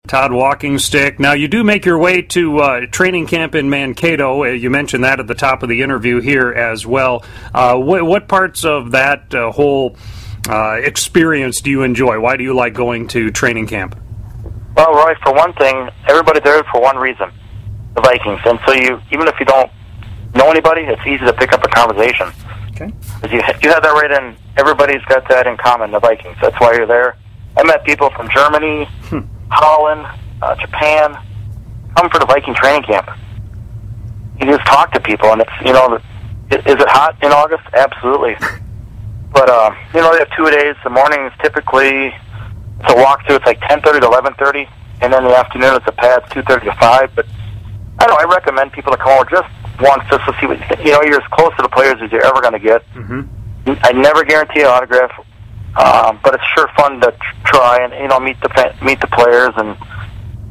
Todd Walkingstick. Now, you do make your way to training camp in Mankato. You mentioned that at the top of the interview here as well. What parts of that whole experience do you enjoy? Why do you like going to training camp? Well, Roy, for one thing, everybody's there for one reason, the Vikings. And so even if you don't know anybody, it's easy to pick up a conversation. Okay. You have that right in. Everybody's got that in common, the Vikings. That's why you're there. I met people from Germany, Holland, Japan, come for the Viking training camp. You just talk to people, and it's, is it hot in August? Absolutely. But, they have 2 days. The morning is typically, it's a walkthrough. It's like 10:30 to 11:30, and then the afternoon it's a pads 2:30 to 5. But, I don't know, I recommend people to come over just once just to see what, you're as close to the players as you're ever going to get. Mm-hmm. I never guarantee an autograph, but it's sure fun to try and, meet the players. And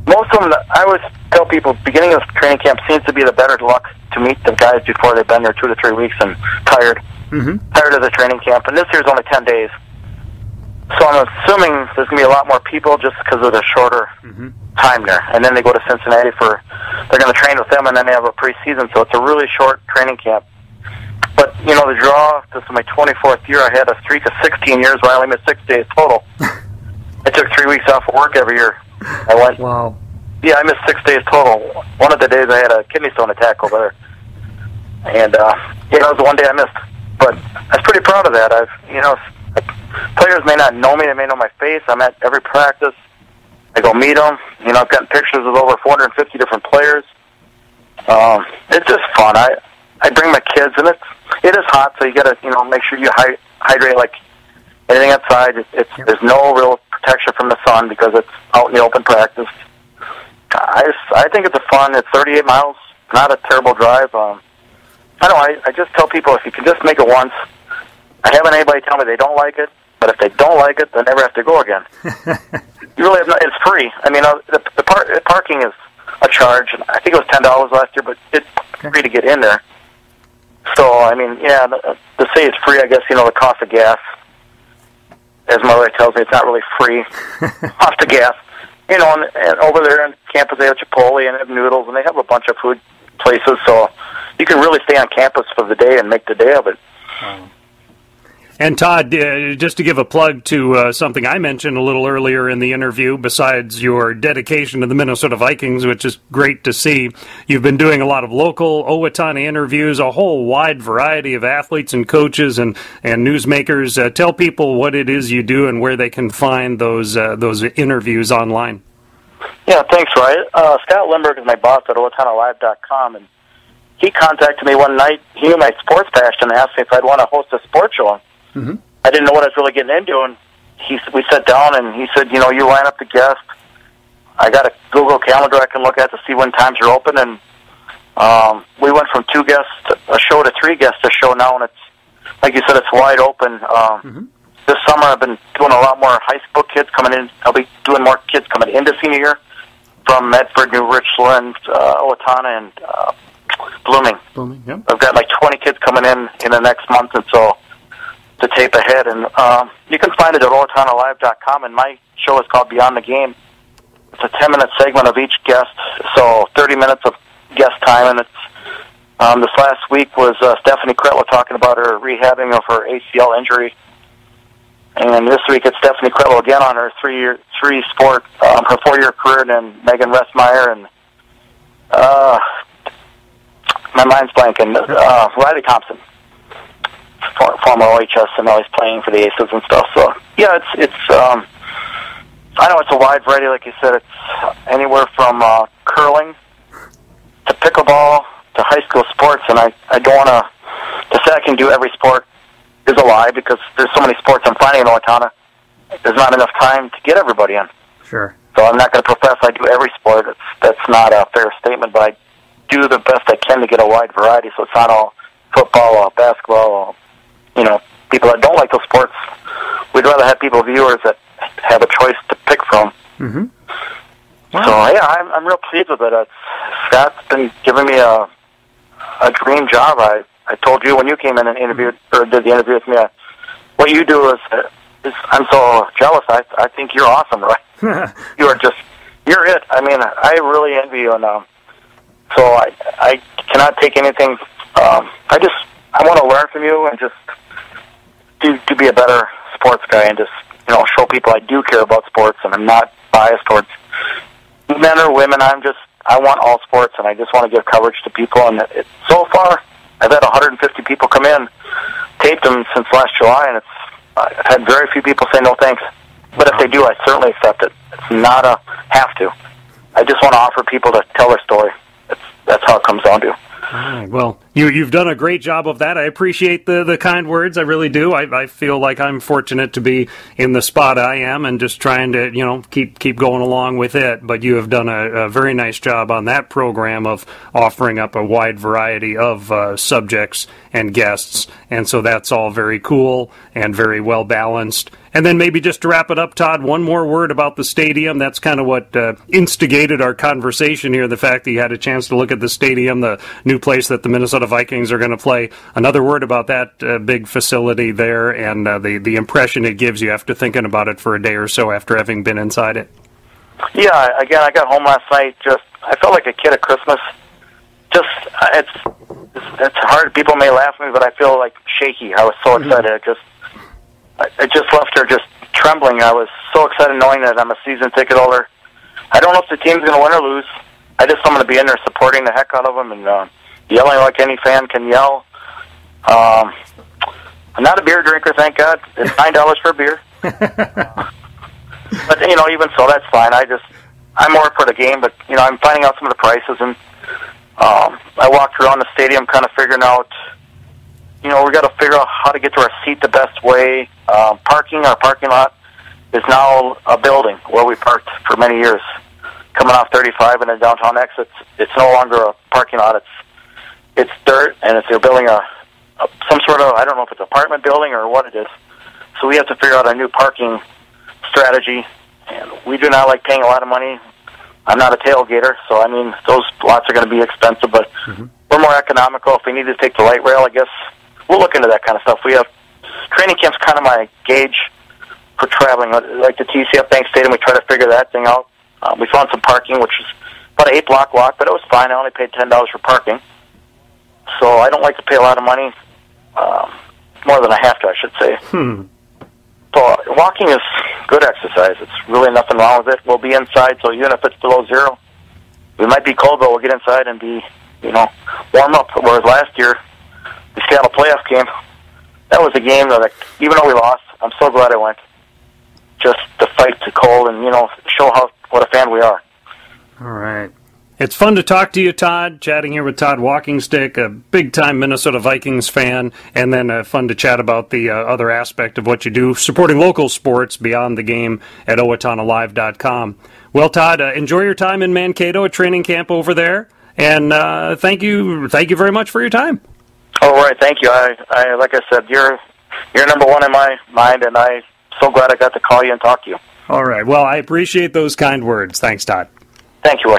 most of them, I always tell people, beginning of training camp seems to be the better luck to meet the guys before they've been there 2 to 3 weeks and tired of the training camp. And this year's only 10 days. So I'm assuming there's going to be a lot more people just because of the shorter time there. And then they go to Cincinnati they're going to train with them, and then they have a preseason. So it's a really short training camp. But, the draw, this is my 24th year. I had a streak of 16 years where I only missed 6 days total. I took 3 weeks off of work every year. I went. Wow. Yeah, I missed 6 days total. One of the days I had a kidney stone attack over there. And, it was the one day I missed. But I was pretty proud of that. Players may not know me. They may know my face. I'm at every practice. I go meet them. I've gotten pictures of over 450 different players. It's just fun. I bring my kids, and it is hot, so you got to make sure you hydrate like anything outside. There's no real protection from the sun because it's out in the open practice. I think it's fun. It's 38 miles, not a terrible drive. I just tell people if you can just make it once. I haven't had anybody tell me they don't like it, but if they don't like it, they never have to go again. You really have it's free. I mean, the parking is a charge. I think it was $10 last year, but it's free to get in there. So, I mean, yeah, to say it's free, I guess, the cost of gas, as my wife tells me, it's not really free. Cost of gas. And over there on campus they have Chipotle and they have noodles, and they have a bunch of food places, so you can really stay on campus for the day and make the day of it. Wow. And Todd, just to give a plug to something I mentioned a little earlier in the interview, besides your dedication to the Minnesota Vikings, which is great to see, you've been doing a lot of local Owatonna interviews, a whole wide variety of athletes and coaches and newsmakers. Tell people what it is you do and where they can find those interviews online. Yeah, thanks, Ryan. Scott Lindbergh is my boss at OwatonnaLive.com, and he contacted me one night. He knew my sports passion and asked me if I'd want to host a sports show. I didn't know what I was really getting into, and we sat down, and he said, you line up the guests. I got a Google Calendar I can look at to see when times are open, and we went from 2 guests a show to 3 guests a show now, and it's, like you said, it's wide open. This summer I've been doing a lot more high school kids coming in. I'll be doing more kids coming into senior year from Medford, New Richland, Owatonna, and Blooming. Yep. I've got like 20 kids coming in the next month, and so to tape ahead, and you can find it at OwatonnaLive.com, and my show is called Beyond the Game. It's a 10-minute segment of each guest, so 30 minutes of guest time, and it's this last week was Stephanie Kretla talking about her rehabbing of her ACL injury, and this week it's Stephanie Kretla again on her her 4-year career, and then Megan Ressmeyer, and my mind's blanking, Riley Thompson. Former OHS, and now he's playing for the Aces and stuff. So yeah, it's I know it's a wide variety. Like you said, it's anywhere from curling to pickleball to high school sports. And I don't want to say I can do every sport is a lie, because there's so many sports I'm finding in Owatonna. There's not enough time to get everybody in. Sure. So I'm not going to profess I do every sport. That's not a fair statement, but I do the best I can to get a wide variety. So it's not all football or basketball or people that don't like those sports. We'd rather have viewers that have a choice to pick from. Wow. So, yeah, I'm real pleased with it. Scott's been giving me a dream job. I told you when you came in and interviewed, or did the interview with me, what you do is I'm so jealous. I think you're awesome, right? You are just you're it. I mean, I really envy you, and so I cannot take anything. I want to learn from you and just to be a better sports guy and just show people I do care about sports and I'm not biased towards men or women. I want all sports, and I just want to give coverage to people. And so far, I've had 150 people come in, taped them since last July, and I've had very few people say no thanks. But if they do, I certainly accept it. It's not a have to. I just want to offer people to tell their story. That's how it comes down to. All right. Well, you've done a great job of that. I appreciate the kind words. I really do. I feel like I'm fortunate to be in the spot I am and just trying to, keep going along with it. But you have done a very nice job on that program of offering up a wide variety of subjects and guests. And so that's all very cool and very well balanced. And then maybe just to wrap it up, Todd, one more word about the stadium. That's kind of what instigated our conversation here, the fact that you had a chance to look at the stadium, the new place that the Minnesota Vikings are going to play. Another word about that big facility there and the impression it gives you after thinking about it for a day or so after having been inside it. Yeah, again, I got home last night. I felt like a kid at Christmas. It's hard. People may laugh at me, but I feel like shaky. I was so excited. I just left there just trembling. I was so excited knowing that I'm a season ticket holder. I don't know if the team's going to win or lose. I'm going to be in there supporting the heck out of them and yelling like any fan can yell. I'm not a beer drinker, thank God. It's $9 for a beer. But, even so, that's fine. I'm more for the game, but, I'm finding out some of the prices. And I walked around the stadium kind of figuring out, we got to figure out how to get to our seat the best way. Our parking lot is now a building where we parked for many years. Coming off 35 and the downtown exits, it's no longer a parking lot. It's dirt, and they're building some sort of, I don't know if it's an apartment building or what it is. So we have to figure out a new parking strategy, and we do not like paying a lot of money. I'm not a tailgater, so those lots are going to be expensive, but we're more economical. If we need to take the light rail, I guess we'll look into that kind of stuff. We have training camp's kind of my gauge for traveling. Like the TCF Bank Stadium, we try to figure that thing out. We found some parking, which is about an 8-block walk, but it was fine. I only paid $10 for parking. So I don't like to pay a lot of money, more than I have to, I should say. So walking is good exercise. It's really nothing wrong with it. We'll be inside, so even if it's below zero, we might be cold, but we'll get inside and be, warm up. Whereas last year, the Seattle playoff game, that was a game that, even though we lost, I'm so glad I went. Just to fight the cold and, show what a fan we are. All right. It's fun to talk to you, Todd. Chatting here with Todd Walkingstick, a big-time Minnesota Vikings fan, and then fun to chat about the other aspect of what you do, supporting local sports beyond the game at OwatonnaLive.com. Well, Todd, enjoy your time in Mankato at training camp over there, and thank you very much for your time. All right, thank you. I like I said, you're number one in my mind, and I'm so glad I got to call you and talk to you. All right. Well, I appreciate those kind words. Thanks, Todd. Thank you, Roy.